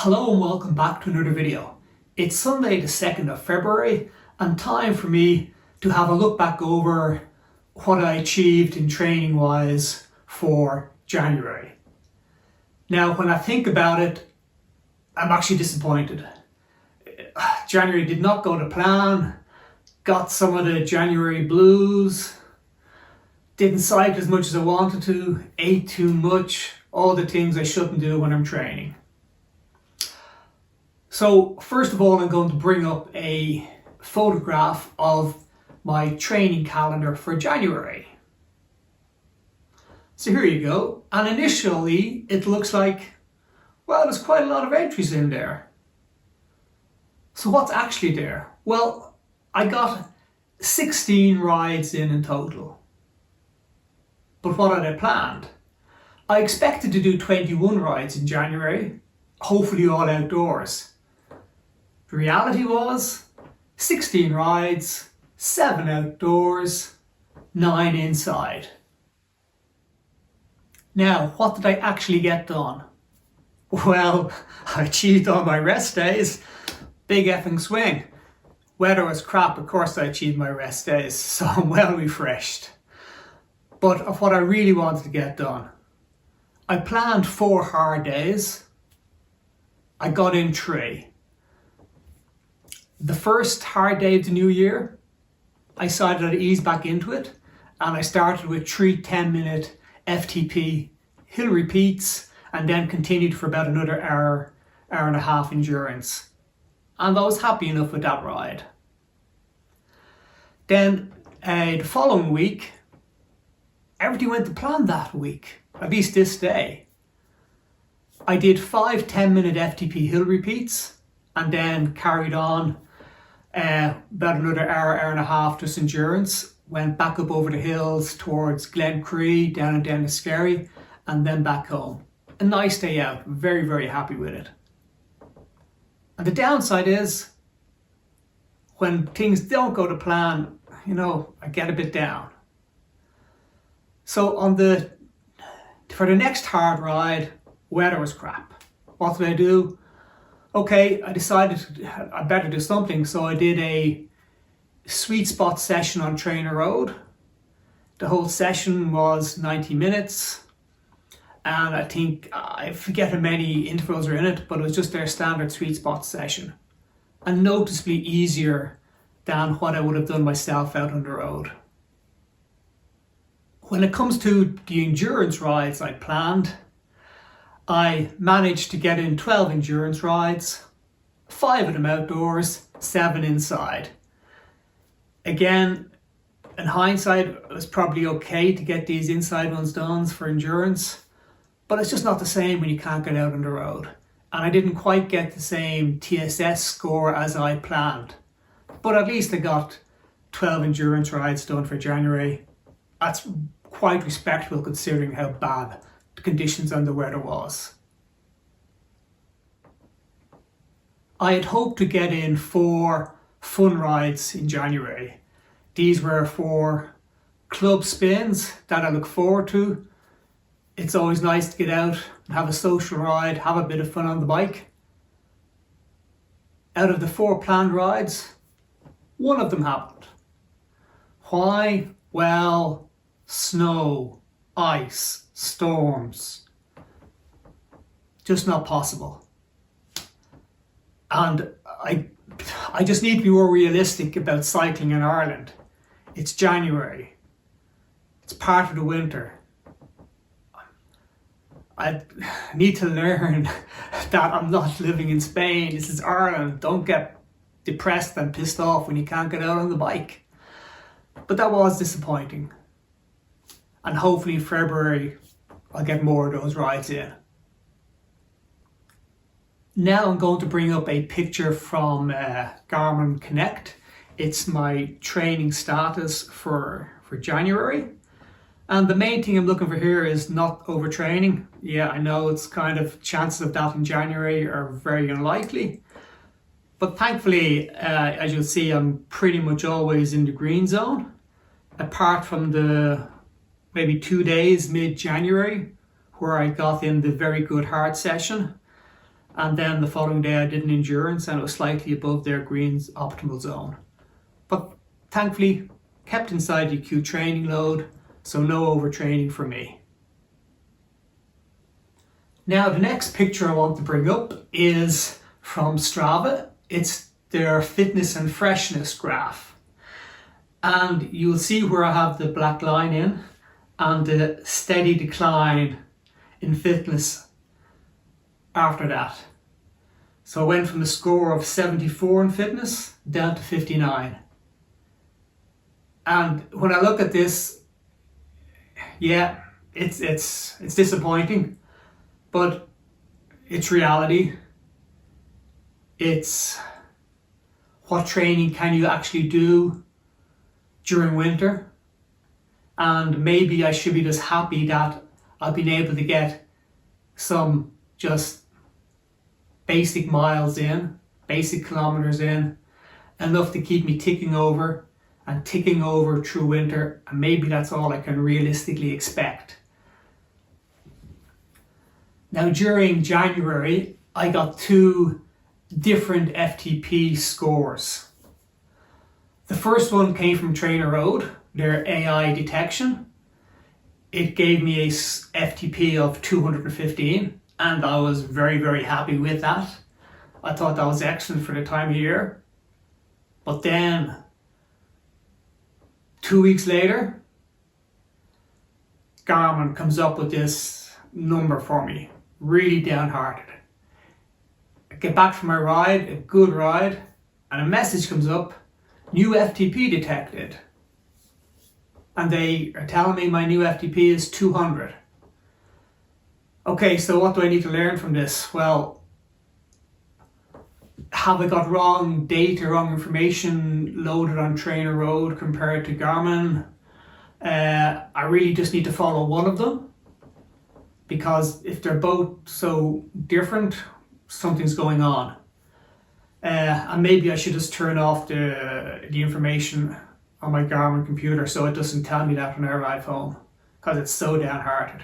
Hello and welcome back to another video. It's Sunday the 2nd of February and time for me to have a look back over what I achieved in training wise for January. Now when I think about it, I'm actually disappointed. January did not go to plan, got some of the January blues, didn't cycle as much as I wanted to, ate too much, all the things I shouldn't do when I'm training. So first of all, I'm going to bring up a photograph of my training calendar for January. So here you go. And initially it looks like, well, there's quite a lot of entries in there. So what's actually there? Well, I got 16 rides in total. But what had I planned? I expected to do 21 rides in January, hopefully all outdoors. The reality was 16 rides, 7 outdoors, 9 inside. Now, what did I actually get done? Well, I achieved all my rest days. Big effing swing. Weather was crap, of course I achieved my rest days, so I'm well refreshed. But of what I really wanted to get done, I planned 4 hard days. I got in 3. The first hard day of the new year, I decided I'd ease back into it and I started with 3 10-minute FTP hill repeats and then continued for about another hour and a half endurance. And I was happy enough with that ride. Then the following week, everything went to plan that week, at least this day. I did 5 10-minute FTP hill repeats and then carried on about another hour and a half just endurance, went back up over the hills towards Glen Cree, down and down to Skerry, and then back home. A nice day out, very, very happy with it. And the downside is, when things don't go to plan, I get a bit down. So for the next hard ride, weather was crap. What did I do? Okay, I decided I better do something, so I did a sweet spot session on Trainer Road. The whole session was 90 minutes, and I think, I forget how many intervals are in it, but it was just their standard sweet spot session. And noticeably easier than what I would have done myself out on the road. When it comes to the endurance rides I planned, I managed to get in 12 endurance rides, 5 of them outdoors, 7 inside. Again, in hindsight, it was probably okay to get these inside ones done for endurance, but it's just not the same when you can't get out on the road. And I didn't quite get the same TSS score as I planned. But at least I got 12 endurance rides done for January. That's quite respectable considering how bad the conditions and the weather was. I had hoped to get in 4 fun rides in January. These were 4 club spins that I look forward to. It's always nice to get out and have a social ride, have a bit of fun on the bike. Out of the 4 planned rides, 1 of them happened. Why? Well, snow, ice, storms. Just not possible. And I just need to be more realistic about cycling in Ireland. It's January. It's part of the winter. I need to learn that I'm not living in Spain. This is Ireland. Don't get depressed and pissed off when you can't get out on the bike. But that was disappointing. And hopefully in February I'll get more of those rides in. Now I'm going to bring up a picture from Garmin Connect. It's my training status for January. And the main thing I'm looking for here is not overtraining. Yeah, I know it's kind of chances of that in January are very unlikely. But thankfully, as you'll see, I'm pretty much always in the green zone. Apart from the maybe 2 days mid-January where I got in the very good hard session. And then the following day I did an endurance and it was slightly above their green's optimal zone. But thankfully kept inside the acute training load, so no overtraining for me. Now the next picture I want to bring up is from Strava. It's their fitness and freshness graph. And you'll see where I have the black line in and the steady decline in fitness after that. So I went from a score of 74 in fitness down to 59. And when I look at this, yeah, it's disappointing, but it's reality. It's what training can you actually do during winter? And maybe I should be just happy that I've been able to get some just basic miles in, basic kilometers in, enough to keep me ticking over through winter, and maybe that's all I can realistically expect. Now during January, I got 2 different FTP scores. The first one came from TrainerRoad, their AI detection. It gave me a FTP of 215, and I was very, very happy with that. I thought that was excellent for the time of year. But then 2 weeks later, Garmin comes up with this number for me, really downhearted. I get back from my ride, a good ride, and a message comes up, new FTP detected. And they are telling me my new FTP is 200. Okay, so what do I need to learn from this? Well, have I got wrong data, wrong information loaded on TrainerRoad compared to Garmin? I really just need to follow one of them, because if they're both so different, something's going on. And maybe I should just turn off the information on my Garmin computer so it doesn't tell me that when I arrive home, because it's so downhearted.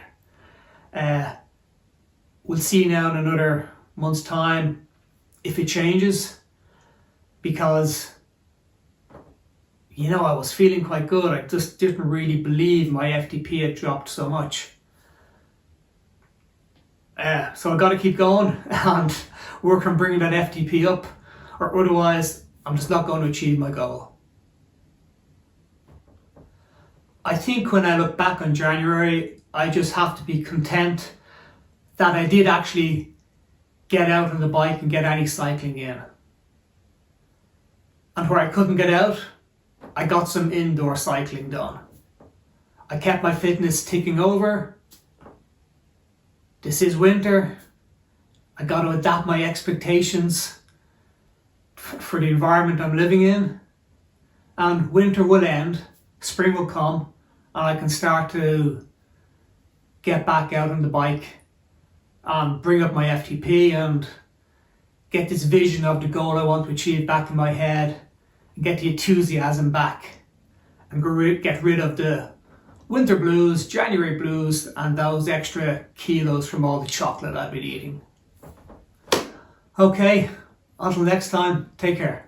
We'll see now in another month's time if it changes, because I was feeling quite good. I just didn't really believe my FTP had dropped so much. So I got to keep going and work on bringing that FTP up, or otherwise I'm just not going to achieve my goal. I think when I look back on January, I just have to be content that I did actually get out on the bike and get any cycling in. And where I couldn't get out, I got some indoor cycling done. I kept my fitness ticking over. This is winter. I got to adapt my expectations for the environment I'm living in. And winter will end, spring will come, and I can start to get back out on the bike and bring up my FTP and get this vision of the goal I want to achieve back in my head, and get the enthusiasm back, and get rid of the winter blues, January blues, and those extra kilos from all the chocolate I've been eating. Okay, until next time, take care.